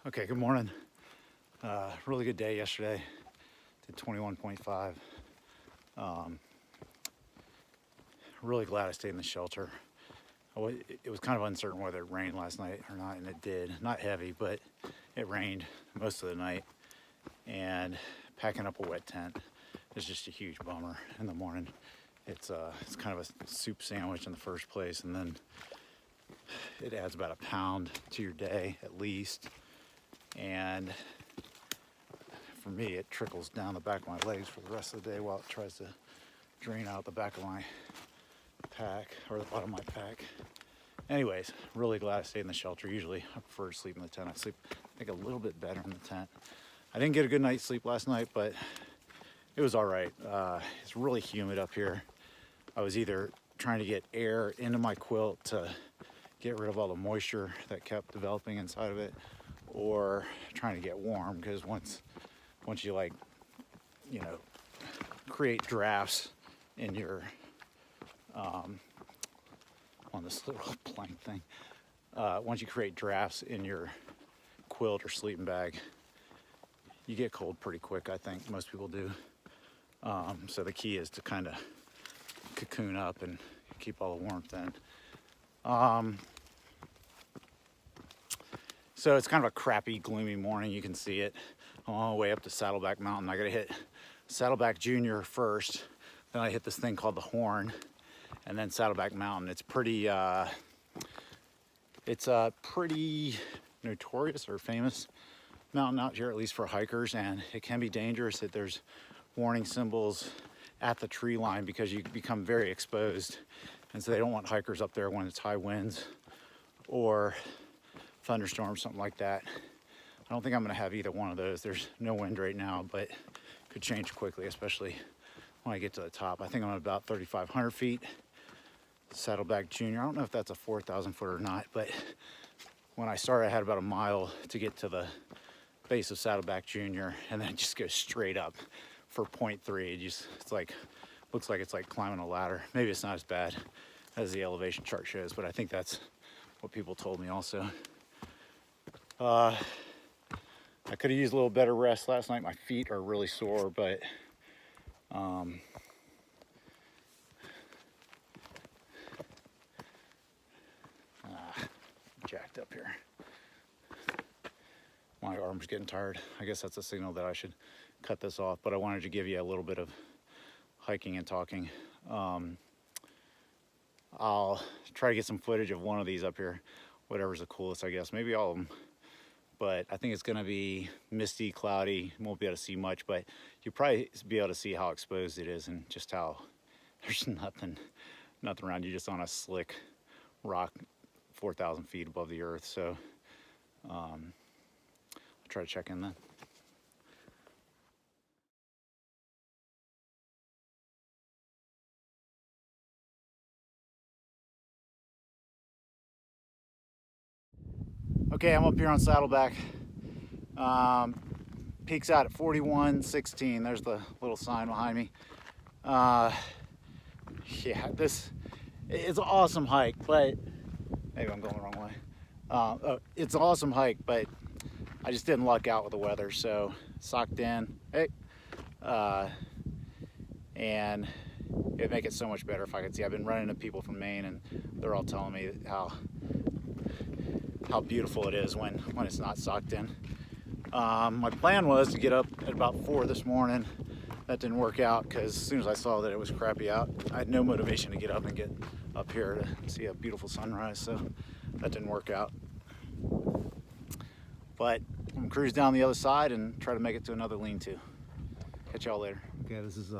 Okay, good morning. Really good day yesterday. Did 21.5. Really glad I stayed in the shelter. It was kind of uncertain whether it rained last night or not, and it did. Not heavy, but it rained most of the night. And packing up a wet tent is just a huge bummer in the morning. It's kind of a soup sandwich in the first place, and then it adds about a pound to your day at least. And for me, it trickles down the back of my legs for the rest of the day while it tries to drain out the back of my pack, or the bottom of my pack. Anyways, really glad I stayed in the shelter. Usually I prefer to sleep in the tent. I sleep, I think, a little bit better in the tent. I didn't get a good night's sleep last night, but it was all right. It's really humid up here. I was either trying to get air into my quilt to get rid of all the moisture that kept developing inside of it, or trying to get warm, because once you create drafts in your on this little plank thing, once you create drafts in your quilt or sleeping bag, you get cold pretty quick. I think most people do. So the key is to kind of cocoon up and keep all the warmth in. So it's kind of a crappy, gloomy morning. You can see it. I'm on my way up to Saddleback Mountain. I gotta hit Saddleback Junior first. Then I hit this thing called the Horn, and then Saddleback Mountain. It's pretty notorious or famous mountain out here, at least for hikers, and it can be dangerous. That there's warning symbols at the tree line because you become very exposed, and so they don't want hikers up there when it's high winds or thunderstorms, something like that. I don't think I'm gonna have either one of those. There's no wind right now, but it could change quickly, especially when I get to the top. I think I'm at about 3,500 feet. Saddleback Junior. I don't know if that's a 4,000 foot or not, but when I started, I had about a mile to get to the base of Saddleback Junior, and then it just goes straight up for 0.3. Looks like it's like climbing a ladder. Maybe it's not as bad as the elevation chart shows, but I think that's what people told me also. I could have used a little better rest last night. My feet are really sore, but jacked up here. My arm's getting tired. I guess that's a signal that I should cut this off, but I wanted to give you a little bit of hiking and talking. I'll try to get some footage of one of these up here, whatever's the coolest, I guess. Maybe all of them. But I think it's gonna be misty, cloudy. Won't be able to see much, but you'll probably be able to see how exposed it is and just how there's nothing around you, just on a slick rock 4,000 feet above the earth. So I'll try to check in then. Okay, I'm up here on Saddleback. Peaks out at 41.16. There's the little sign behind me. Yeah, this it's an awesome hike, but maybe I'm going the wrong way. It's an awesome hike, but I just didn't luck out with the weather, so socked in. Hey, and it'd make it so much better if I could see. I've been running into people from Maine, and they're all telling me how beautiful it is when it's not socked in. My plan was to get up at about 4 this morning. That didn't work out because as soon as I saw that it was crappy out, I had no motivation to get up and get up here to see a beautiful sunrise, so that didn't work out. But I'm gonna cruise down the other side and try to make it to another lean-to. Catch y'all later. Okay, this is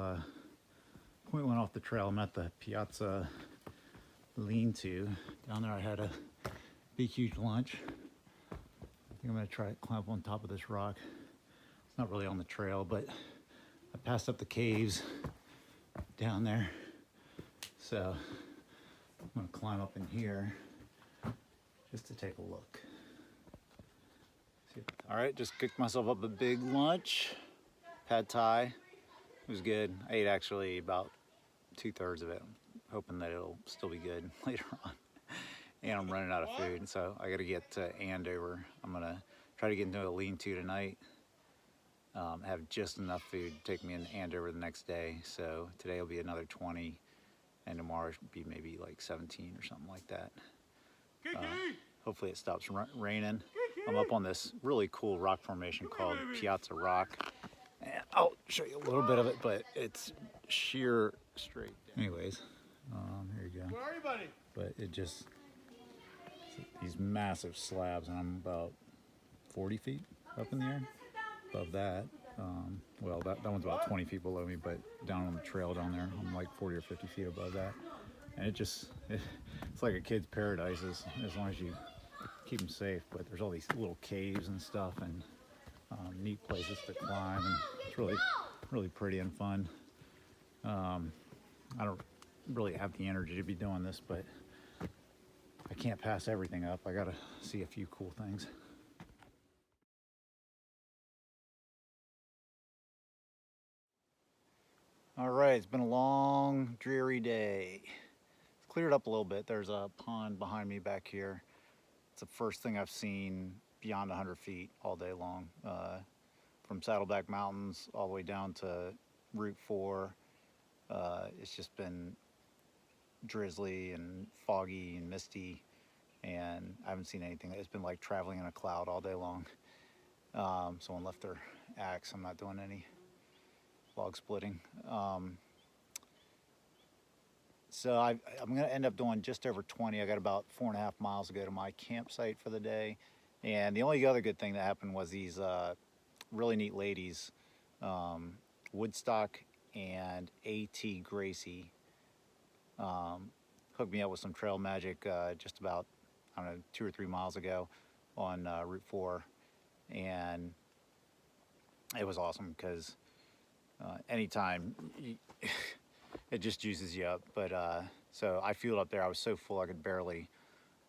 point one off the trail. I'm at the Piazza lean-to. Down there I had a big huge lunch. I think I'm gonna try to climb up on top of this rock. It's not really on the trail, but I passed up the caves down there, so I'm gonna climb up in here just to take a look. All right, just cooked myself up a big lunch. Pad Thai. It was good. I ate actually about 2/3 of it, hoping that it'll still be good later on. And I'm running out of food, so I gotta get to Andover. I'm gonna try try to get into a lean-to tonight. Have just enough food to take me in Andover the next day. So today will be another 20, and tomorrow should be maybe like 17 or something like that. Hopefully it stops raining. I'm up on this really cool rock formation called Piazza Rock. And I'll show you a little bit of it, but it's sheer straight. Anyways, here you go. Where are you, buddy? But it just, these massive slabs, and I'm about 40 feet up in the air. Above that, well, that one's about 20 feet below me, but down on the trail down there, I'm like 40 or 50 feet above that. And it's like a kid's paradise as long as you keep them safe. But there's all these little caves and stuff, and neat places to climb, and it's really pretty and fun. I don't really have the energy to be doing this, but I can't pass everything up. I gotta see a few cool things. All right, it's been a long, dreary day. It's cleared up a little bit. There's a pond behind me back here. It's the first thing I've seen beyond 100 feet all day long. From Saddleback Mountains all the way down to Route 4. It's just been drizzly and foggy and misty, and I haven't seen anything. It's been like traveling in a cloud all day long. Someone left their axe. I'm not doing any log splitting. So I'm going to end up doing just over 20. I got about 4.5 miles to go to my campsite for the day. And the only other good thing that happened was these really neat ladies, Woodstock and A.T. Gracie, hooked me up with some trail magic just about, I don't know, 2 or 3 miles ago on Route 4. And it was awesome because anytime it just juices you up. But so I fueled up there. I was so full I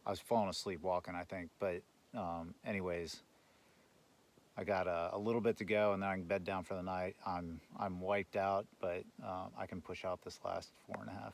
was falling asleep walking, I think. But anyways, I got a little bit to go, and then I can bed down for the night. I'm wiped out, but I can push out this last 4.5.